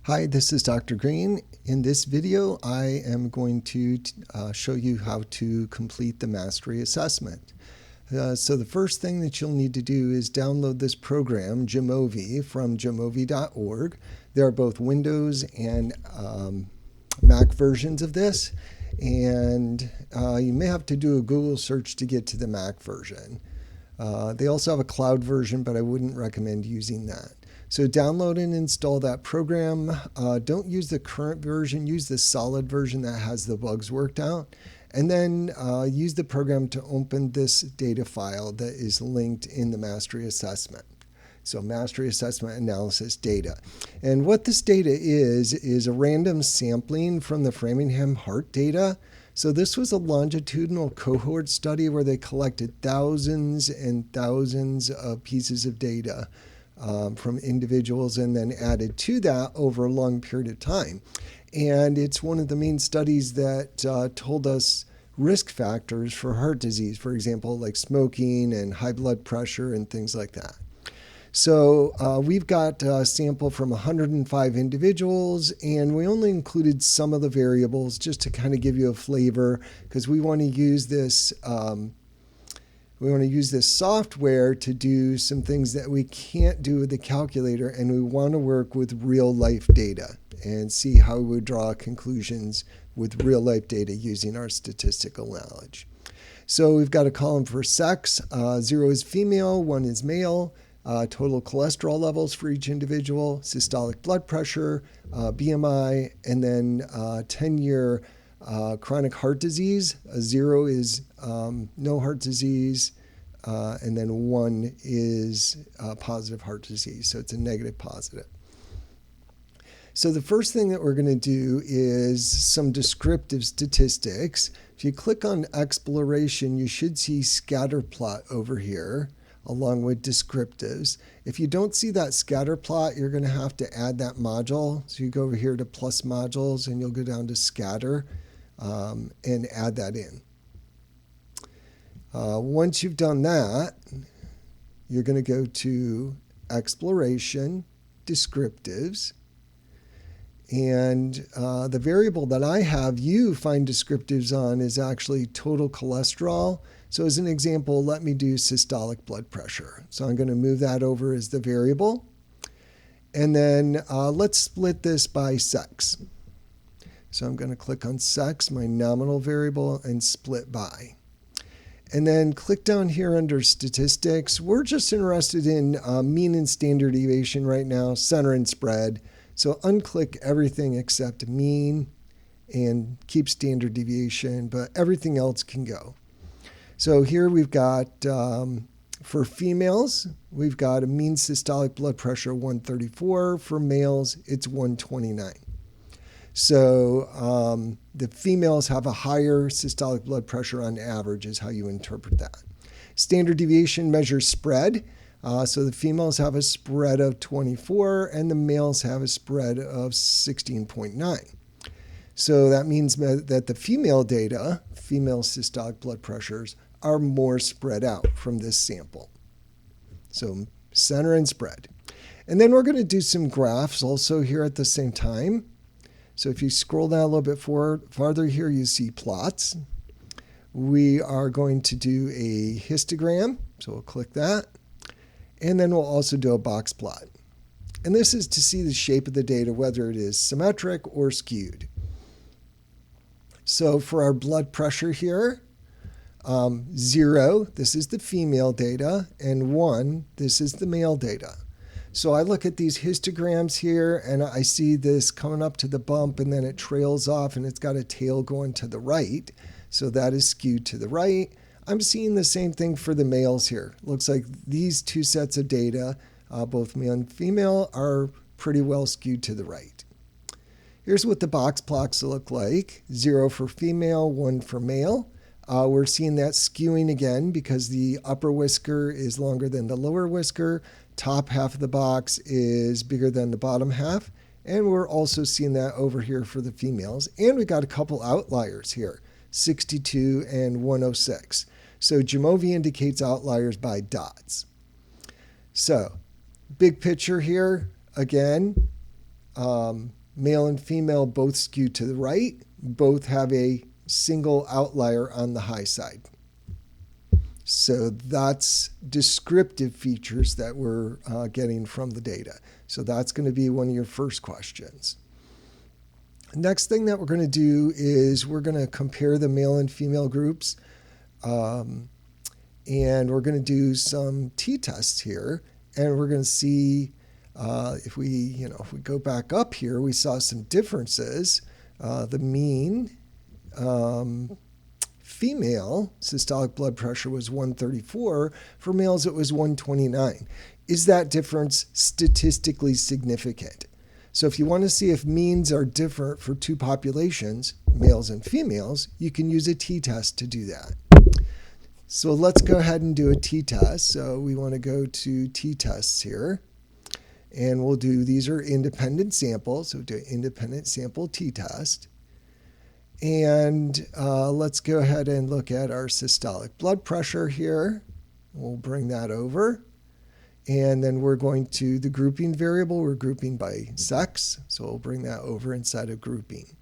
Hi, this is Dr. Green. In this video, I am going to show you how to complete the mastery assessment. So the first thing that you'll need to do is download this program, Jamovi, from jamovi.org. There are both Windows and Mac versions of this, and you may have to do a Google search to get to the Mac version. They also have a cloud version, but I wouldn't recommend using that. So download and install that program. Don't use the current version. Use the solid version that has the bugs worked out. And then use the program to open this data file that is linked in the mastery assessment. So mastery assessment analysis data. And what this data is a random sampling from the Framingham Heart data. So this was a longitudinal cohort study where they collected thousands and thousands of pieces of data from individuals and then added to that over a long period of time. And it's one of the main studies that told us risk factors for heart disease, for example, like smoking and high blood pressure and things like that. So we've got a sample from 105 individuals, and we only included some of the variables just to kind of give you a flavor, because we want to use this software to do some things that we can't do with the calculator, and we want to work with real life data and see how we would draw conclusions with real life data using our statistical knowledge. So we've got a column for sex. 0 is female, 1 is male. Total cholesterol levels for each individual, systolic blood pressure, BMI, and then 10-year chronic heart disease. 0 is no heart disease, and then 1 is positive heart disease. So it's a negative positive. So the first thing that we're going to do is some descriptive statistics. If you click on exploration, you should see scatter plot over here, along with descriptives. If you don't see that scatter plot, you're going to have to add that module. So you go over here to plus modules, and you'll go down to scatter and add that in. Once you've done that, you're going to go to exploration, descriptives, and the variable that I have you find descriptives on is actually total cholesterol. So as an example, let me do systolic blood pressure. So I'm going to move that over as the variable. And then let's split this by sex. So I'm going to click on sex, my nominal variable, and split by. And then click down here under statistics. We're just interested in mean and standard deviation right now, center and spread. So unclick everything except mean and keep standard deviation, but everything else can go. So here we've got, for females, we've got a mean systolic blood pressure 134. For males, it's 129. So the females have a higher systolic blood pressure on average is how you interpret that. Standard deviation measures spread. So the females have a spread of 24 and the males have a spread of 16.9. So that means that the female data, female systolic blood pressures, are more spread out from this sample. So center and spread. And then we're going to do some graphs also here at the same time. So if you scroll down a little bit farther here, you see plots. We are going to do a histogram. So we'll click that. And then we'll also do a box plot. And this is to see the shape of the data, whether it is symmetric or skewed. So for our blood pressure here, 0, this is the female data, and 1, this is the male data. So I look at these histograms here, and I see this coming up to the bump, and then it trails off, and it's got a tail going to the right. So that is skewed to the right. I'm seeing the same thing for the males here. Looks like these two sets of data, both male and female, are pretty well skewed to the right. Here's what the box plots look like. 0 for female, 1 for male. We're seeing that skewing again because the upper whisker is longer than the lower whisker. Top half of the box is bigger than the bottom half. And we're also seeing that over here for the females. And we got a couple outliers here, 62 and 106. So Jamovi indicates outliers by dots. So big picture here, again, male and female both skew to the right, both have a single outlier on the high side. So that's descriptive features that we're getting from the data. So that's going to be one of your first questions. Next thing that we're going to do is we're going to compare the male and female groups. And we're going to do some t-tests here. And we're going to see if we go back up here, we saw some differences. The mean female systolic blood pressure was 134. For males, it was 129. Is that difference statistically significant? So if you want to see if means are different for two populations, males and females, you can use a t-test to do that. So let's go ahead and do a t-test. So we want to go to t-tests here. And we'll do, these are independent samples. So do an independent sample t-test. And let's go ahead and look at our systolic blood pressure here. We'll bring that over. And then we're going to the grouping variable. We're grouping by sex. So we'll bring that over inside of grouping.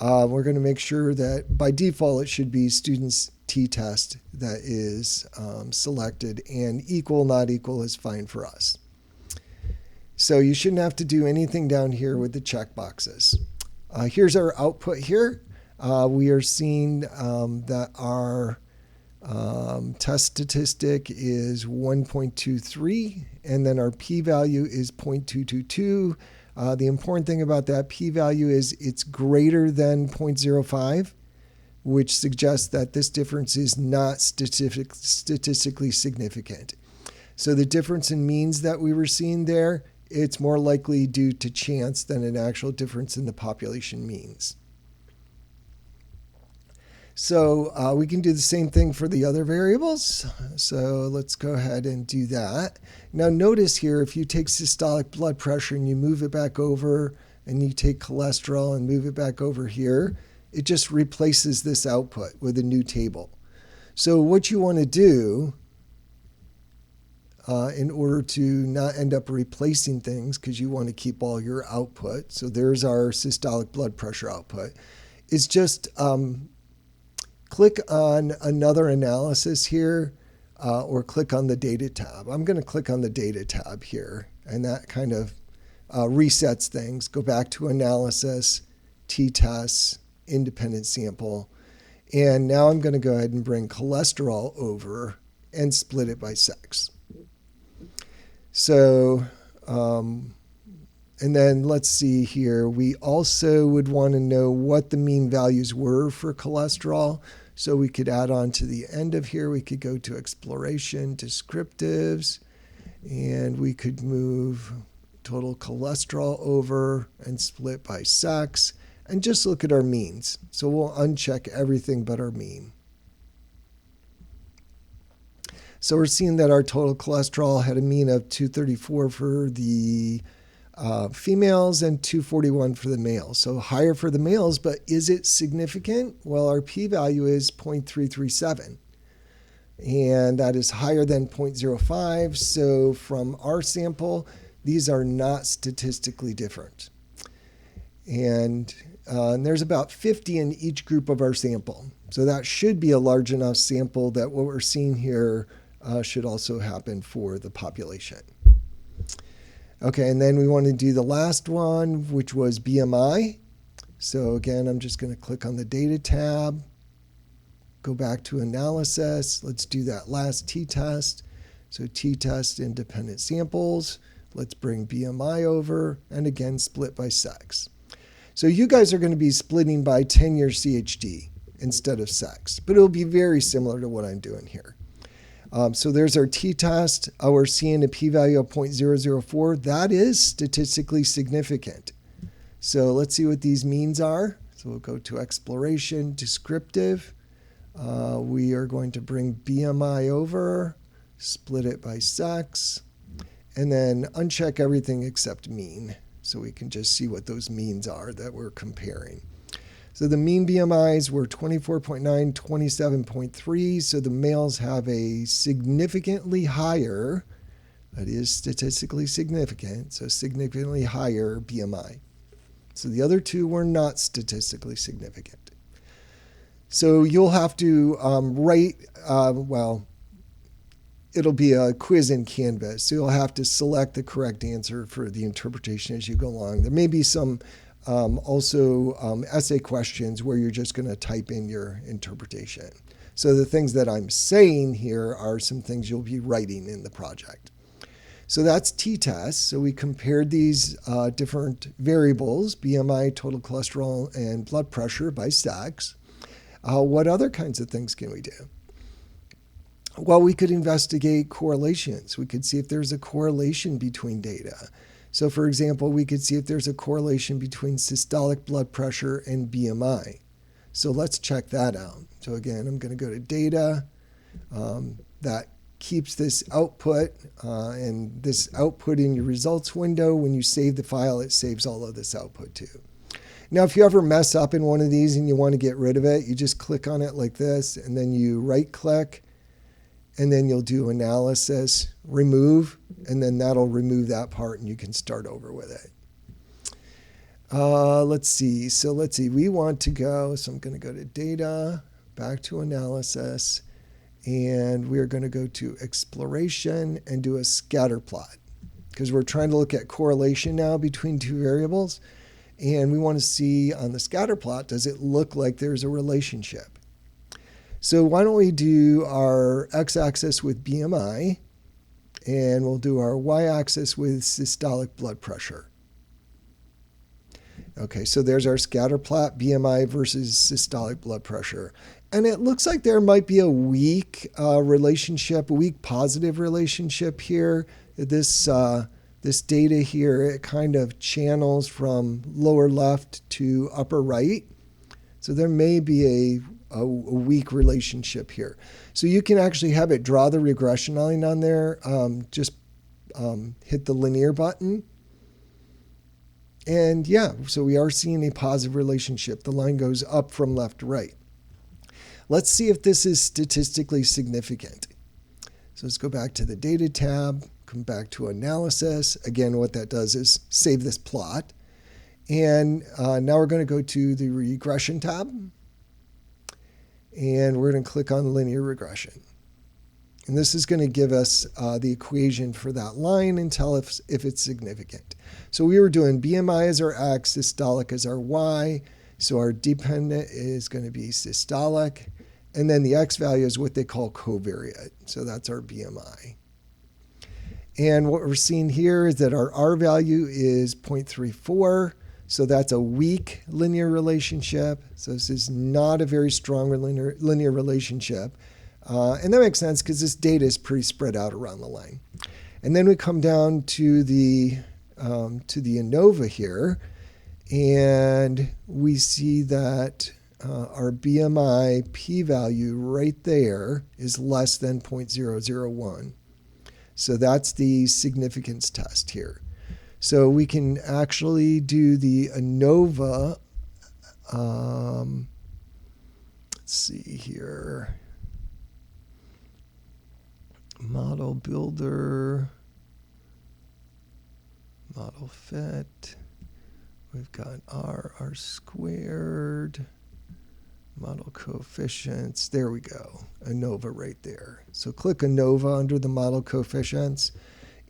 We're going to make sure that by default, it should be students t-test that is selected, and equal, not equal is fine for us. So you shouldn't have to do anything down here with the check boxes. Here's our output here. We are seeing that our test statistic is 1.23, and then our p-value is 0.222. The important thing about that p-value is it's greater than 0.05, which suggests that this difference is not statistically significant. So the difference in means that we were seeing there, it's more likely due to chance than an actual difference in the population means. So we can do the same thing for the other variables. So let's go ahead and do that. Now notice here, if you take systolic blood pressure and you move it back over, and you take cholesterol and move it back over here, it just replaces this output with a new table. So what you want to do in order to not end up replacing things, because you want to keep all your output, so there's our systolic blood pressure output, is just click on another analysis here, or click on the data tab. I'm going to click on the data tab here, and that kind of resets things. Go back to analysis, t-tests, independent sample, and now I'm going to go ahead and bring cholesterol over and split it by sex. So, and then let's see here. We also would want to know what the mean values were for cholesterol. So we could add on to the end of here. We could go to exploration, descriptives, and we could move total cholesterol over and split by sex, and just look at our means. So we'll uncheck everything but our mean. So we're seeing that our total cholesterol had a mean of 234 for the females and 241 for the males. So higher for the males, but is it significant? Well, our p-value is 0.337. And that is higher than 0.05. So from our sample, these are not statistically different. And there's about 50 in each group of our sample. So that should be a large enough sample that what we're seeing here should also happen for the population. Okay, and then we want to do the last one, which was BMI. So again, I'm just going to click on the data tab, go back to analysis. Let's do that last t-test. So t-test independent samples. Let's bring BMI over, and again, split by sex. So you guys are going to be splitting by 10-year CHD instead of sex, but it'll be very similar to what I'm doing here. So there's our t-test. We're seeing a p-value of 0.004. That is statistically significant. So let's see what these means are. So we'll go to exploration, descriptive. We are going to bring BMI over, split it by sex, and then uncheck everything except mean. So we can just see what those means are that we're comparing. So the mean BMIs were 24.9, 27.3. So the males have a significantly higher That is statistically significant, so significantly higher BMI. So the other two were not statistically significant. So you'll have to write, it'll be a quiz in Canvas. So you'll have to select the correct answer for the interpretation as you go along. There may be some also essay questions where you're just going to type in your interpretation. So the things that I'm saying here are some things you'll be writing in the project. So that's t-test. So we compared these different variables, BMI, total cholesterol, and blood pressure by sex. What other kinds of things can we do? Well, we could investigate correlations. We could see if there's a correlation between data. So for example, we could see if there's a correlation between systolic blood pressure and BMI. So let's check that out. So again, I'm going to go to data. That keeps this output, and this output in your results window. When you save the file, it saves all of this output too. Now, if you ever mess up in one of these and you want to get rid of it, you just click on it like this, and then you right click, and then you'll do analysis, remove, and then that'll remove that part and you can start over with it. Let's see. So let's see. We want to go, so I'm going to go to data, back to analysis, and we're going to go to exploration and do a scatter plot because we're trying to look at correlation now between two variables. And we want to see on the scatter plot, does it look like there's a relationship? So why don't we do our x-axis with BMI, and we'll do our y-axis with systolic blood pressure. Okay, so there's our scatter plot, BMI versus systolic blood pressure. And it looks like there might be a weak relationship, a weak positive relationship here. This data here, it kind of channels from lower left to upper right. So there may be a weak relationship here. So you can actually have it draw the regression line on there. Just hit the linear button. And yeah, so we are seeing a positive relationship. The line goes up from left to right. Let's see if this is statistically significant. So let's go back to the data tab, come back to analysis. Again, what that does is save this plot. And now we're going to go to the regression tab. And we're going to click on linear regression. And this is going to give us the equation for that line and tell if it's significant. So we were doing BMI as our x, systolic as our y. So our dependent is going to be systolic. And then the x value is what they call covariate. So that's our BMI. And what we're seeing here is that our R value is 0.34. So that's a weak linear relationship. So this is not a very strong linear relationship. And that makes sense because this data is pretty spread out around the line. And then we come down to the ANOVA here, and we see that our BMI p-value right there is less than 0.001. So that's the significance test here. So we can actually do the ANOVA. Let's see here. Model builder, model fit. We've got R squared, model coefficients. There we go, ANOVA right there. So click ANOVA under the model coefficients.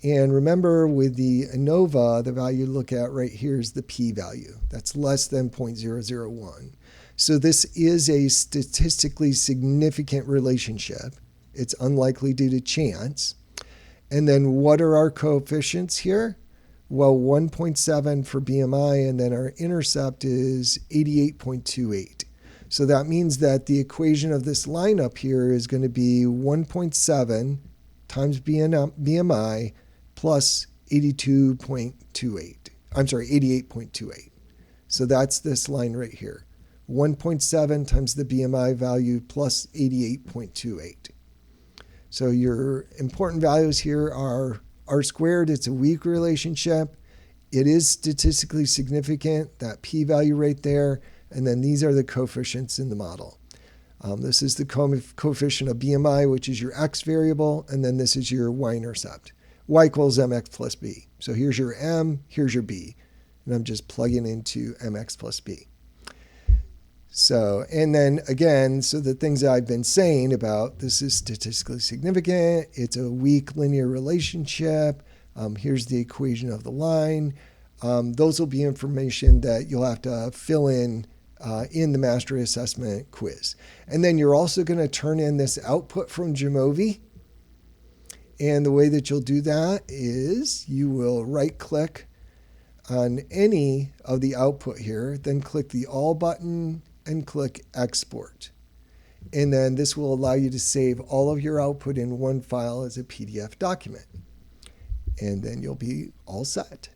And remember with the ANOVA, the value to look at right here is the p-value. That's less than 0.001. So this is a statistically significant relationship. It's unlikely due to chance. And then what are our coefficients here? Well, 1.7 for BMI, and then our intercept is 88.28. So that means that the equation of this line up here is going to be 1.7 times BMI plus 82.28. I'm sorry, 88.28. So that's this line right here. 1.7 times the BMI value plus 88.28. So your important values here are R squared. It's a weak relationship. It is statistically significant, that p-value right there. And then these are the coefficients in the model. This is the coefficient of BMI, which is your x variable. And then this is your y-intercept. y equals mx plus b. So here's your m, here's your b. And I'm just plugging into mx plus b. So, and then again, so the things that I've been saying about this is statistically significant, it's a weak linear relationship, here's the equation of the line. Those will be information that you'll have to fill in the mastery assessment quiz. And then you're also going to turn in this output from Jamovi. And the way that you'll do that is you will right click on any of the output here, then click the All button and click Export. And then this will allow you to save all of your output in one file as a PDF document. And then you'll be all set.